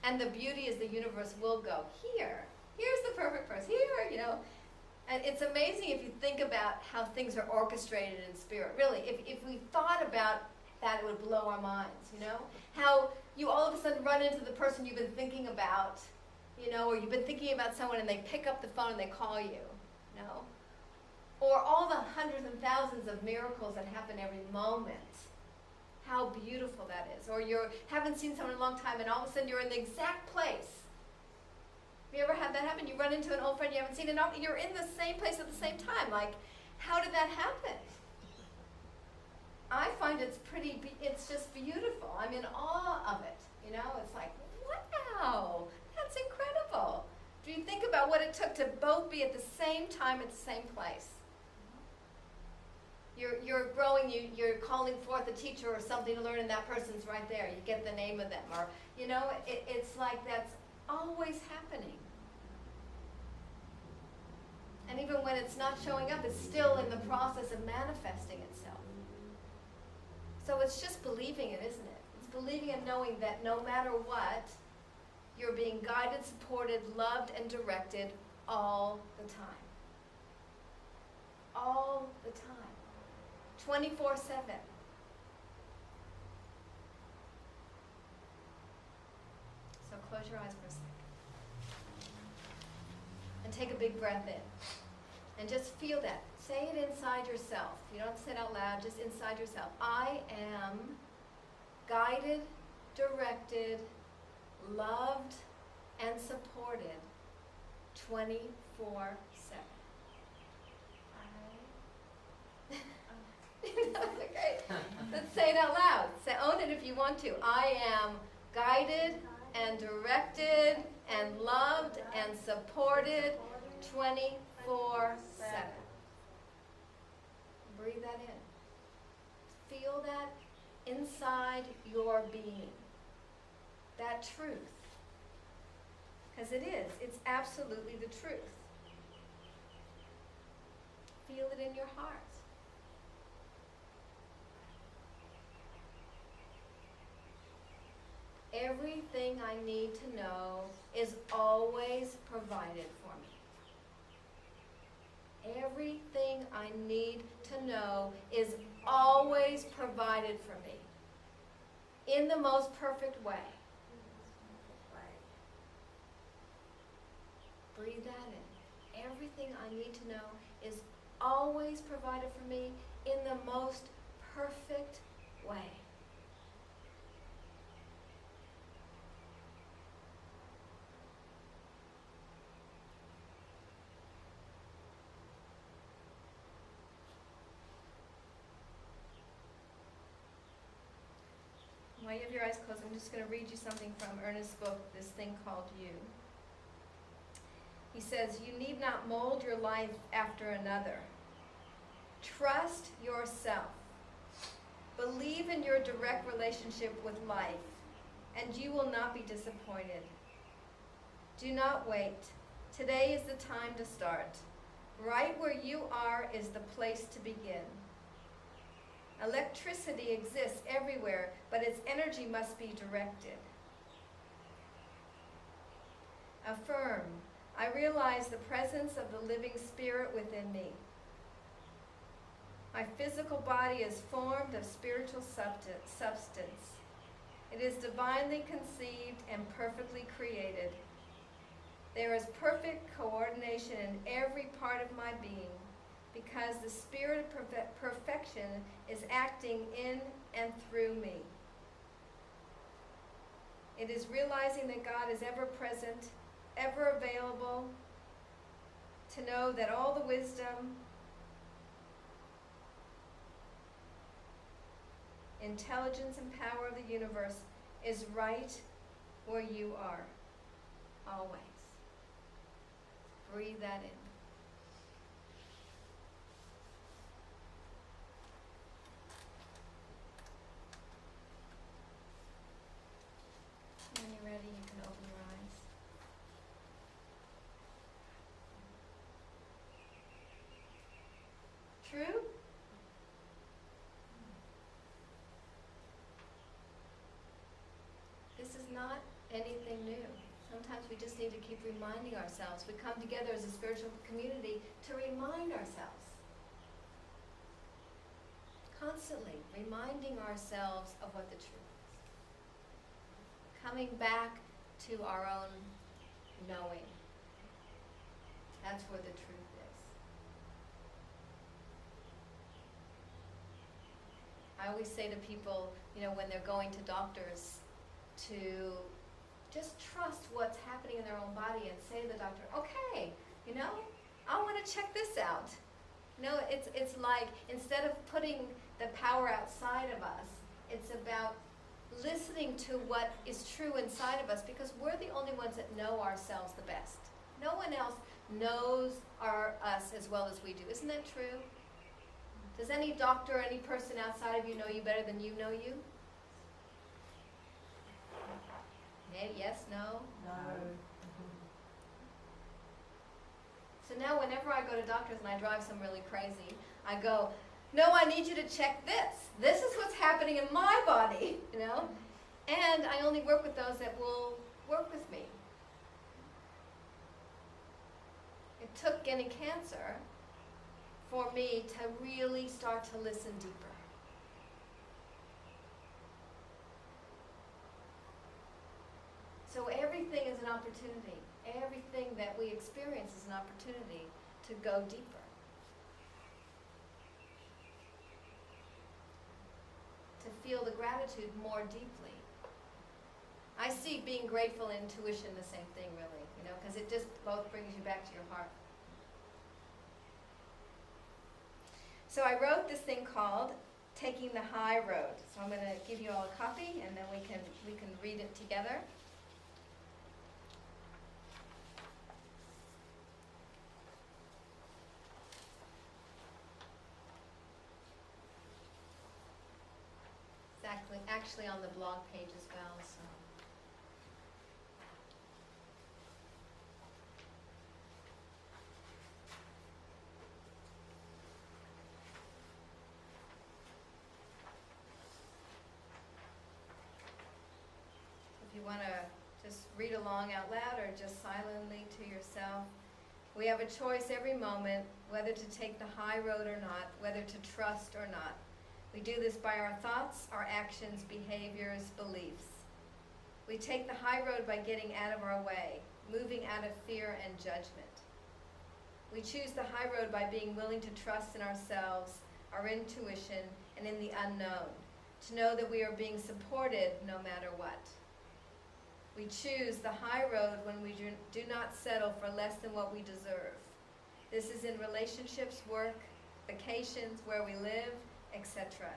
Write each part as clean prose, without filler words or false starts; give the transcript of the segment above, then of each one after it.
And the beauty is the universe will go, here's the perfect person, here, you know. And it's amazing if you think about how things are orchestrated in spirit. Really, if we thought about that, it would blow our minds, you know? How you all of a sudden run into the person you've been thinking about, you know, or you've been thinking about someone and they pick up the phone and they call you, you know? Or all the hundreds and thousands of miracles that happen every moment. How beautiful that is. Or you haven't seen someone in a long time and all of a sudden you're in the exact place. Have you ever had that happen? You run into an old friend you haven't seen, and you're in the same place at the same time. Like, how did that happen? I find it's just beautiful. I'm in awe of it. You know, it's like, wow, that's incredible. Do you think about what it took to both be at the same time at the same place? You're growing, you're calling forth a teacher or something to learn, and that person's right there. You get the name of them. Or, you know, it's like that's always happening. And even when it's not showing up, it's still in the process of manifesting itself. So it's just believing it, isn't it? It's believing and knowing that no matter what, you're being guided, supported, loved, and directed all the time. All the time. 24/7. So close your eyes for a second. And take a big breath in. And just feel that. Say it inside yourself. You don't have to say it out loud, just inside yourself. I am guided, directed, loved, and supported 24/7. Okay. Let's say it out loud. Own it if you want to. I am guided and directed and loved and supported 24/7. Breathe that in. Feel that inside your being. That truth. Because it is. It's absolutely the truth. Feel it in your heart. Everything I need to know is always provided for me. Everything I need to know is always provided for me in the most perfect way. Breathe that in. Everything I need to know is always provided for me in the most perfect way. While you have your eyes closed, I'm just going to read you something from Ernest's book, This Thing Called You. He says, you need not mold your life after another. Trust yourself. Believe in your direct relationship with life, and you will not be disappointed. Do not wait. Today is the time to start. Right where you are is the place to begin. Electricity exists everywhere, but its energy must be directed. Affirm, I realize the presence of the living spirit within me. My physical body is formed of spiritual substance. It is divinely conceived and perfectly created. There is perfect coordination in every part of my being, because the spirit of perfection is acting in and through me. It is realizing that God is ever present, ever available, to know that all the wisdom, intelligence, and power of the universe is right where you are, always. Breathe that in. When you're ready, you can open your eyes. True? This is not anything new. Sometimes we just need to keep reminding ourselves. We come together as a spiritual community to remind ourselves. Constantly reminding ourselves of what the truth is. Coming back to our own knowing. That's where the truth is. I always say to people, when they're going to doctors, to just trust what's happening in their own body and say to the doctor, okay, I want to check this out. It's like, instead of putting the power outside of us, it's about listening to what is true inside of us, because we're the only ones that know ourselves the best. No one else knows us as well as we do. Isn't that true? Does any doctor or any person outside of you know you better than you know you? Yes, no? No. So now whenever I go to doctors and I drive some really crazy, I go, no, I need you to check this. This is what's happening in my body, And I only work with those that will work with me. It took getting cancer for me to really start to listen deeper. So everything is an opportunity. Everything that we experience is an opportunity to go deeper. To feel the gratitude more deeply. I see being grateful and intuition the same thing, really, because it just both brings you back to your heart. So I wrote this thing called Taking the High Road. So I'm going to give you all a copy, and then we can read it together. Actually on the blog page as well. So. If you want to just read along out loud or just silently to yourself. We have a choice every moment whether to take the high road or not, whether to trust or not. We do this by our thoughts, our actions, behaviors, beliefs. We take the high road by getting out of our way, moving out of fear and judgment. We choose the high road by being willing to trust in ourselves, our intuition, and in the unknown, to know that we are being supported no matter what. We choose the high road when we do not settle for less than what we deserve. This is in relationships, work, vacations, where we live, etc.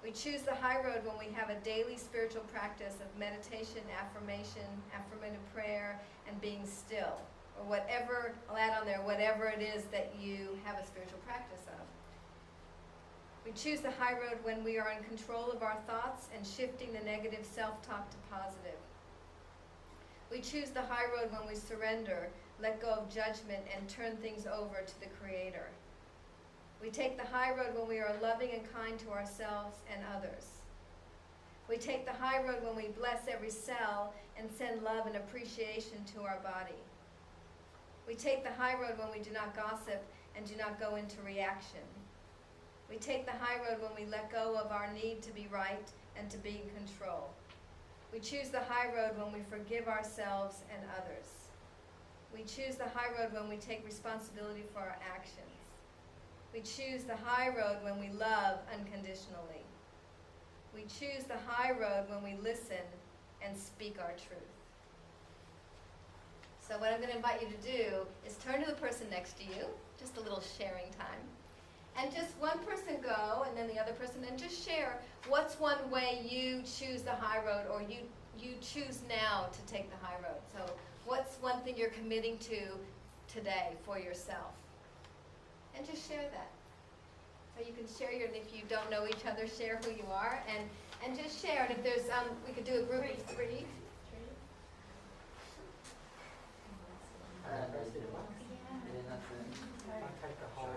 We choose the high road when we have a daily spiritual practice of meditation, affirmation, affirmative prayer, and being still, or whatever, I'll add on there, whatever it is that you have a spiritual practice of. We choose the high road when we are in control of our thoughts and shifting the negative self-talk to positive. We choose the high road when we surrender, let go of judgment, and turn things over to the Creator. We take the high road when we are loving and kind to ourselves and others. We take the high road when we bless every cell and send love and appreciation to our body. We take the high road when we do not gossip and do not go into reaction. We take the high road when we let go of our need to be right and to be in control. We choose the high road when we forgive ourselves and others. We choose the high road when we take responsibility for our actions. We choose the high road when we love unconditionally. We choose the high road when we listen and speak our truth. So what I'm going to invite you to do is turn to the person next to you, just a little sharing time, and just one person go and then the other person, and just share what's one way you choose the high road, or you choose now to take the high road. So what's one thing you're committing to today for yourself? And just share that. So you can share your, if you don't know each other, share who you are, and just share. And if there's, we could do a group of three. I'll take the whole